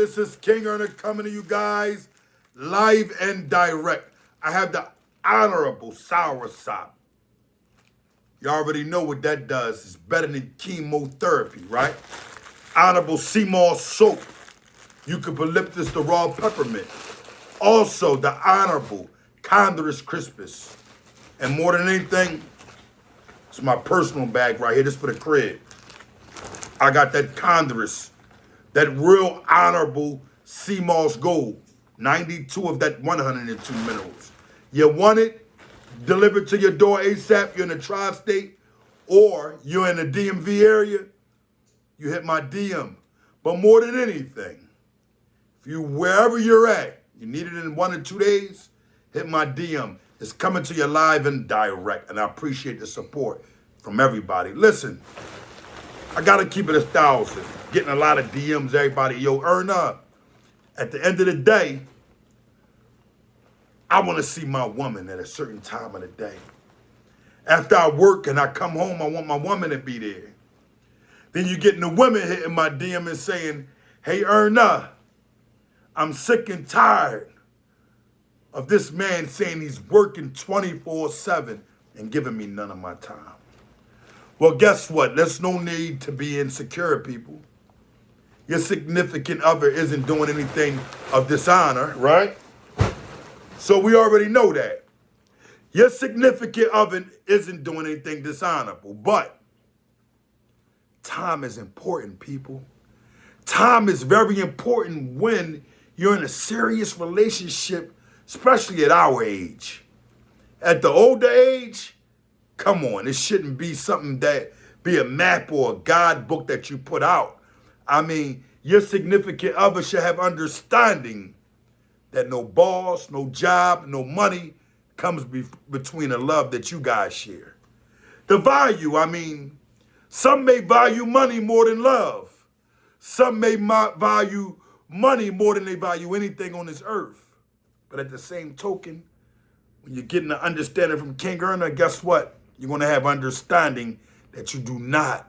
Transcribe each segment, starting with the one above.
This is King Earner coming to you guys live and direct. I have the Honorable Soursop. You already know what that does. It's better than chemotherapy, right? Honorable Sea Moss soap. Eucalyptus the raw peppermint. Also, the Honorable Condorus crispus. And more than anything, it's my personal bag right here. This for the crib. I got that Condorus. That real honorable sea moss gold, 92 of that 102 minerals. You want it delivered to your door ASAP, you're in the tri-state, or you're in the DMV area, you hit my DM. But more than anything, if you, wherever you're at, you need it in 1 or 2 days, hit my DM. It's coming to you live and direct, and I appreciate the support from everybody. Listen, I gotta keep it 1,000. Getting a lot of DMs, everybody, yo, earn up. At the end of the day, I wanna see my woman at a certain time of the day. After I work and I come home, I want my woman to be there. Then you getting the women hitting my DM and saying, hey, Erna, I'm sick and tired of this man saying he's working 24/7 and giving me none of my time. Well, guess what? There's no need to be insecure, people. Your significant other isn't doing anything of dishonor, right? So we already know that. Your significant other isn't doing anything dishonorable, but time is important, people. Time is very important when you're in a serious relationship, especially at our age. At the older age, come on, it shouldn't be something that be a map or a guidebook that you put out. I mean, your significant other should have understanding that no boss, no job, no money comes between the love that you guys share. The value, I mean, some may value money more than love. Some may value money more than they value anything on this earth. But at the same token, when you're getting the understanding from King Earner, guess what? You're going to have understanding that you do not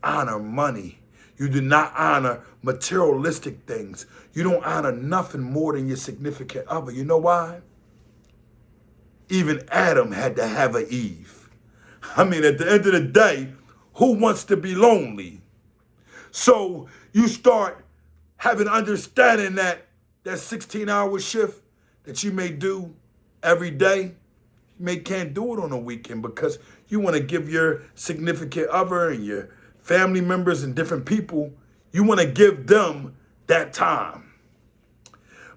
honor money. You do not honor materialistic things. You don't honor nothing more than your significant other. You know why? Even Adam had to have an Eve. I mean, at the end of the day, who wants to be lonely? So you start having understanding that 16-hour shift that you may do every day, you can't do it on a weekend because you want to give your significant other and your family members and different people, you want to give them that time.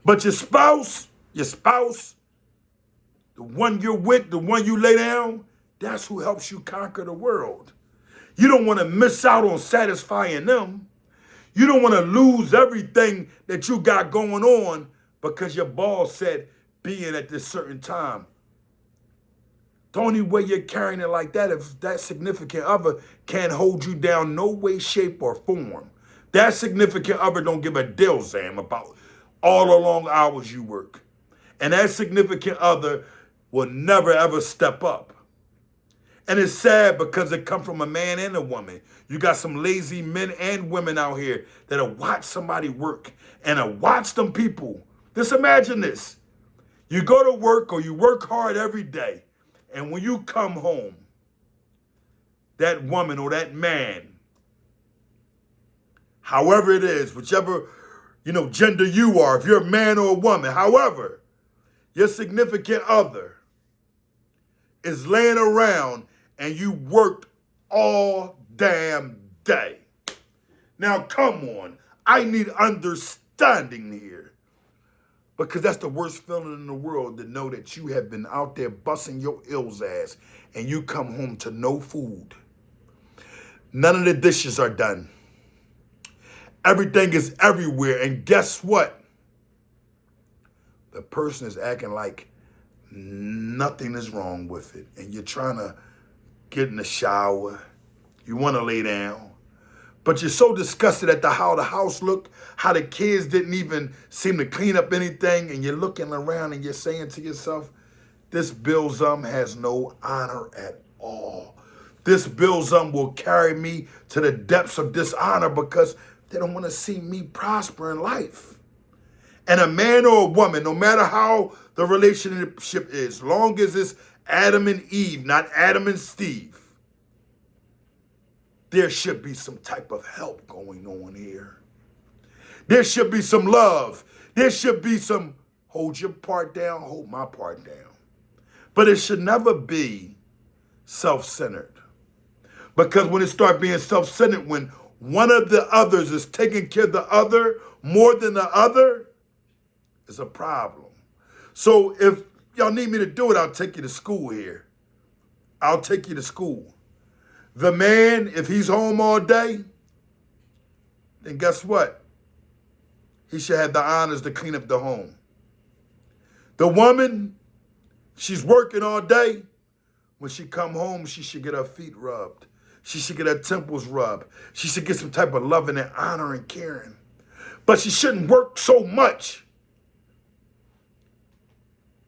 But your spouse, the one you're with, the one you lay down, that's who helps you conquer the world. You don't want to miss out on satisfying them. You don't want to lose everything that you got going on because your boss said being at this certain time. The only way you're carrying it like that if that significant other can't hold you down no way, shape, or form. That significant other don't give a damn about all the long hours you work. And that significant other will never, ever step up. And it's sad because it comes from a man and a woman. You got some lazy men and women out here that'll watch somebody work and watch them people. Just imagine this. You go to work or you work hard every day. And when you come home, that woman or that man, however it is, whichever, gender you are, if you're a man or a woman, however, your significant other is laying around and you worked all damn day. Now, come on. I need understanding here. Because that's the worst feeling in the world to know that you have been out there busting your ills ass and you come home to no food. None of the dishes are done. Everything is everywhere. And guess what? The person is acting like nothing is wrong with it. And you're trying to get in the shower. You want to lay down. But you're so disgusted at how the house looked, how the kids didn't even seem to clean up anything, and you're looking around and you're saying to yourself, this Bilzum has no honor at all. This Bilzum will carry me to the depths of dishonor because They don't want to see me prosper in life. And a man or a woman, no matter how the relationship is, long as it's Adam and Eve, not Adam and Steve, there should be some type of help going on here. There should be some love. There should be some hold your part down, hold my part down. But it should never be self-centered. Because when it starts being self-centered, when one of the others is taking care of the other more than the other, it's a problem. So if y'all need me to do it, I'll take you to school here. I'll take you to school. The man, if he's home all day, then guess what? He should have the honors to clean up the home. The woman, she's working all day. When she come home, she should get her feet rubbed. She should get her temples rubbed. She should get some type of loving and honor and caring. But she shouldn't work so much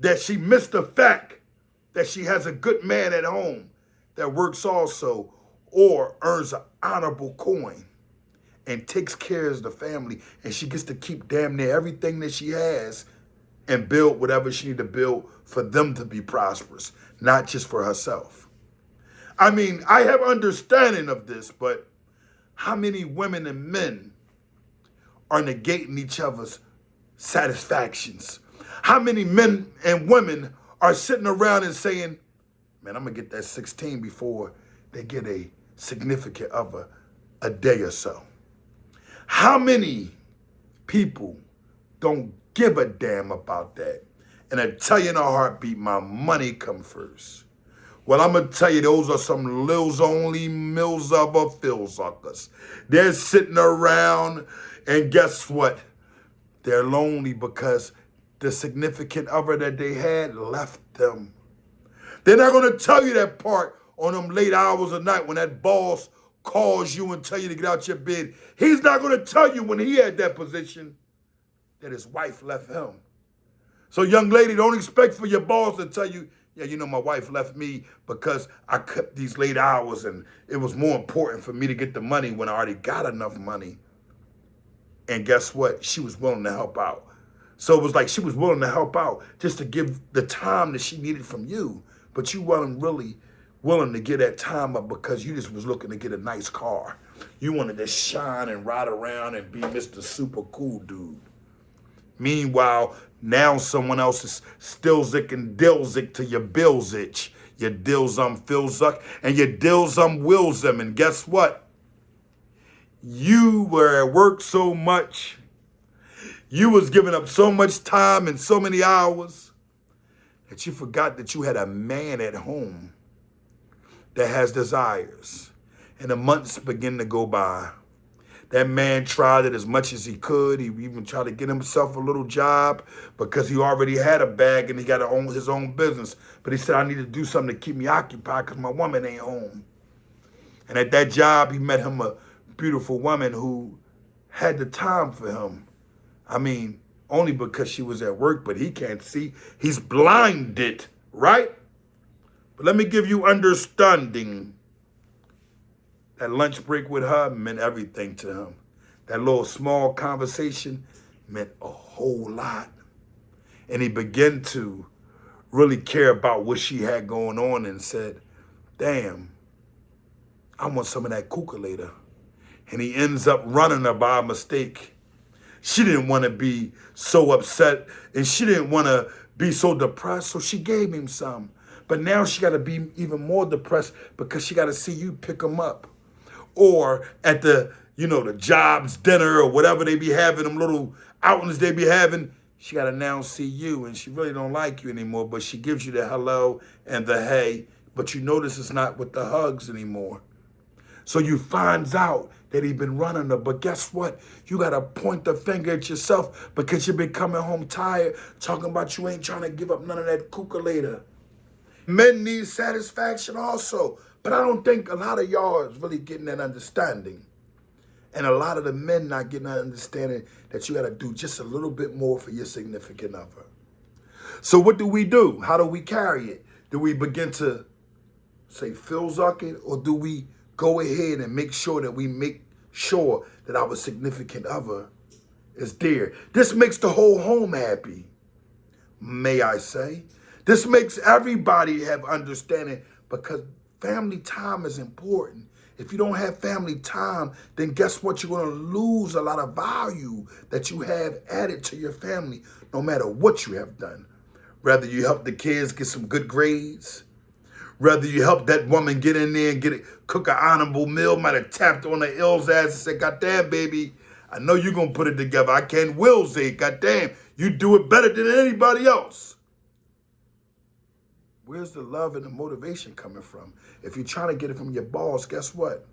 that she missed the fact that she has a good man at home that works also or earns an honorable coin and takes care of the family, and she gets to keep damn near everything that she has and build whatever she need to build for them to be prosperous, not just for herself. I mean, I have understanding of this, but how many women and men are negating each other's satisfactions? How many men and women are sitting around and saying, man, I'm gonna get that 16 before they get a significant other a day or so? How many people don't give a damn about that? And I tell you in a heartbeat, my money come first. Well, I'm going to tell you, those are some Lils only mills of a filsuckers. They're sitting around, and guess what? They're lonely because the significant other that they had left them. They're not going to tell you that part on them late hours of night when that boss calls you and tell you to get out your bed. He's not going to tell you when he had that position that his wife left him. So young lady, don't expect for your boss to tell you, yeah, you know, my wife left me because I cut these late hours and it was more important for me to get the money when I already got enough money. And guess what? She was willing to help out. So it was like she was willing to help out just to give the time that she needed from you. But you weren't really willing to give that time up because you just was looking to get a nice car. You wanted to shine and ride around and be Mr. Super Cool Dude. Meanwhile, now someone else is stillzik and dillzik to your bills itch. Your dills filzuck and your dills willsum. And guess what? You were at work so much. You was giving up so much time and so many hours that you forgot that you had a man at home that has desires. And the months begin to go by. That man tried it as much as he could. He even tried to get himself a little job because he already had a bag and he got to own his own business. But he said, I need to do something to keep me occupied because my woman ain't home. And at that job, he met him a beautiful woman who had the time for him. I mean, only because she was at work, but he can't see. He's blinded, right? But let me give you understanding. That lunch break with her meant everything to him. That little small conversation meant a whole lot. And he began to really care about what she had going on and said, damn, I want some of that kuka later. And he ends up running her by mistake. She didn't want to be so upset and she didn't want to be so depressed, so she gave him some. But now she got to be even more depressed because she got to see you pick him up. Or at the, the jobs dinner or whatever they be having, them little outings they be having, she got to now see you and she really don't like you anymore, but she gives you the hello and the hey, but you notice it's not with the hugs anymore. So you finds out that he been running her, but guess what? You got to point the finger at yourself because you been coming home tired, talking about you ain't trying to give up none of that kuka later. Men need satisfaction also. But I don't think a lot of y'all is really getting that understanding. And a lot of the men not getting that understanding that you got to do just a little bit more for your significant other. So what do we do? How do we carry it? Do we begin to say filzuck it, or do we go ahead and make sure that that our significant other is there. This makes the whole home happy, may I say. This makes everybody have understanding because family time is important. If you don't have family time, then guess what? You're going to lose a lot of value that you have added to your family, no matter what you have done. Whether you help the kids get some good grades, whether you help that woman get in there and cook an honorable meal, might have tapped on the ill's ass and said, "God damn, baby, I know you're going to put it together. I can't will say, God damn, you do it better than anybody else." Where's the love and the motivation coming from? If you're trying to get it from your boss, guess what?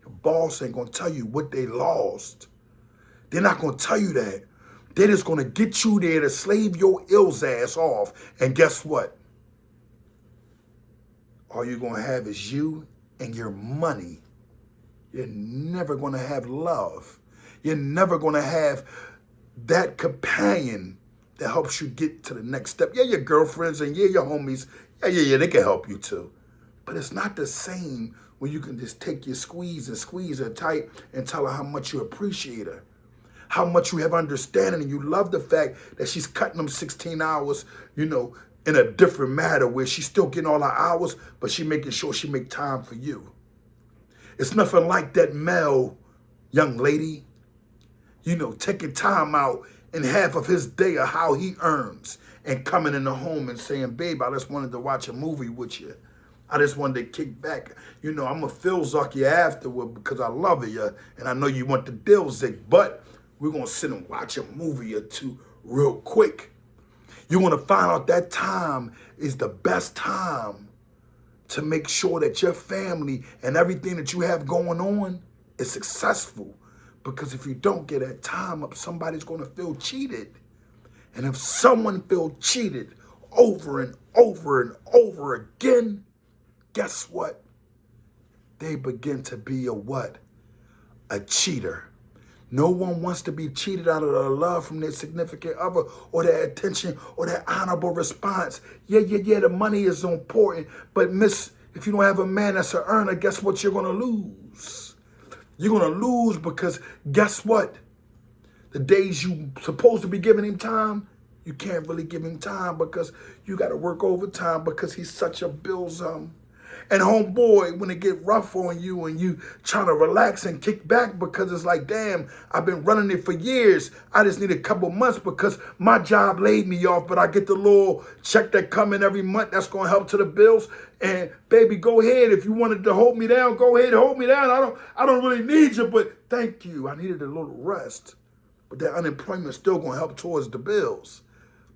Your boss ain't going to tell you what they lost. They're not going to tell you that. They're just going to get you there to slave your ill's ass off. And guess what? All you're going to have is you and your money. You're never going to have love. You're never going to have that companion that helps you get to the next step. Yeah, your girlfriends and yeah, your homies, yeah, they can help you too. But it's not the same when you can just take your squeeze and squeeze her tight and tell her how much you appreciate her, how much you have understanding, and you love the fact that she's cutting them 16 hours, in a different matter where she's still getting all her hours, but she making sure she make time for you. It's nothing like that male young lady, taking time out in half of his day of how he earns and coming in the home and saying, "Babe, I just wanted to watch a movie with you. I just wanted to kick back. I'm going to feel Zucky afterward because I love you and I know you want the deal, Zick, but we're going to sit and watch a movie or two real quick." You're going to find out that time is the best time to make sure that your family and everything that you have going on is successful. Because if you don't get that time up, somebody's going to feel cheated. And if someone feels cheated over and over and over again, guess what? They begin to be a what? A cheater. No one wants to be cheated out of their love from their significant other or their attention or their honorable response. Yeah, the money is important. But if you don't have a man that's an earner, guess what you're going to lose? You're going to lose because guess what? The days you supposed to be giving him time, you can't really give him time because you got to work overtime because he's such a billsum. And homeboy, when it get rough on you and you trying to relax and kick back because it's like, damn, I've been running it for years. I just need a couple months because my job laid me off, but I get the little check that come in every month that's going to help to the bills. And baby, go ahead. If you wanted to hold me down, go ahead and hold me down. I don't really need you, but thank you. I needed a little rest. But that unemployment is still going to help towards the bills.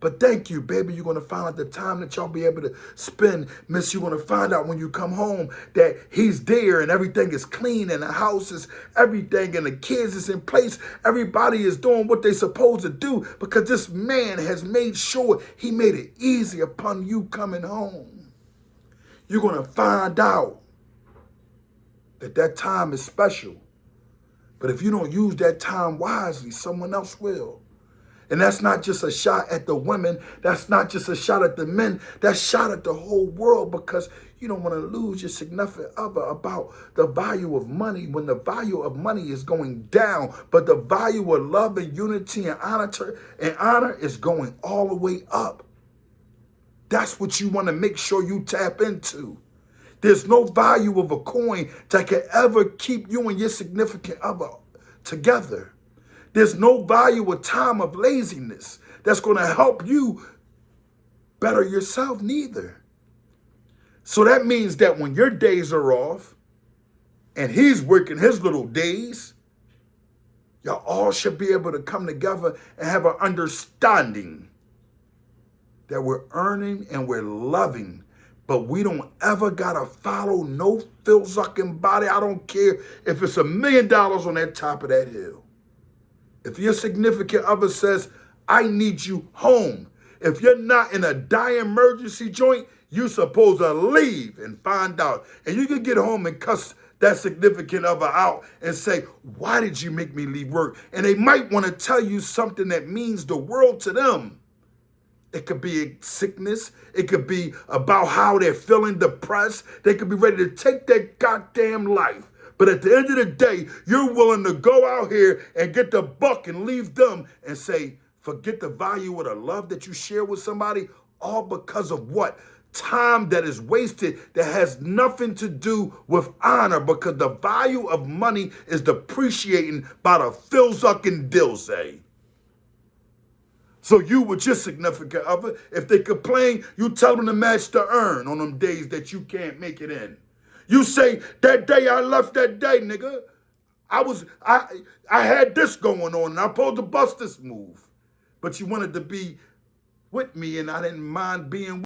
But thank you, baby. You're going to find out the time that y'all be able to spend. Miss, you're going to find out when you come home that he's there and everything is clean and the house is everything and the kids is in place. Everybody is doing what they're supposed to do because this man has made sure he made it easy upon you coming home. You're going to find out that time is special. But if you don't use that time wisely, someone else will. And that's not just a shot at the women. That's not just a shot at the men. That's a shot at the whole world because you don't want to lose your significant other about the value of money when the value of money is going down. But the value of love and unity and honor is going all the way up. That's what you want to make sure you tap into. There's no value of a coin that can ever keep you and your significant other together. There's no value of time of laziness that's going to help you better yourself neither. So that means that when your days are off and he's working his little days, y'all all should be able to come together and have an understanding that we're earning and we're loving, but we don't ever got to follow no feel-sucking body. I don't care if it's $1 million on that top of that hill. If your significant other says, I need you home. If you're not in a dire emergency joint, you're supposed to leave and find out. And you can get home and cuss that significant other out and say, why did you make me leave work? And they might want to tell you something that means the world to them. It could be a sickness. It could be about how they're feeling depressed. They could be ready to take their goddamn life. But at the end of the day, you're willing to go out here and get the buck and leave them and say, forget the value of the love that you share with somebody, all because of what? Time that is wasted that has nothing to do with honor, because the value of money is depreciating by the Philzuck Dilsey. So you with your significant other, if they complain, you tell them to match the earn on them days that you can't make it in. You say, that day I left that day, nigga, I had this going on and I pulled to bust this move. But you wanted to be with me and I didn't mind being with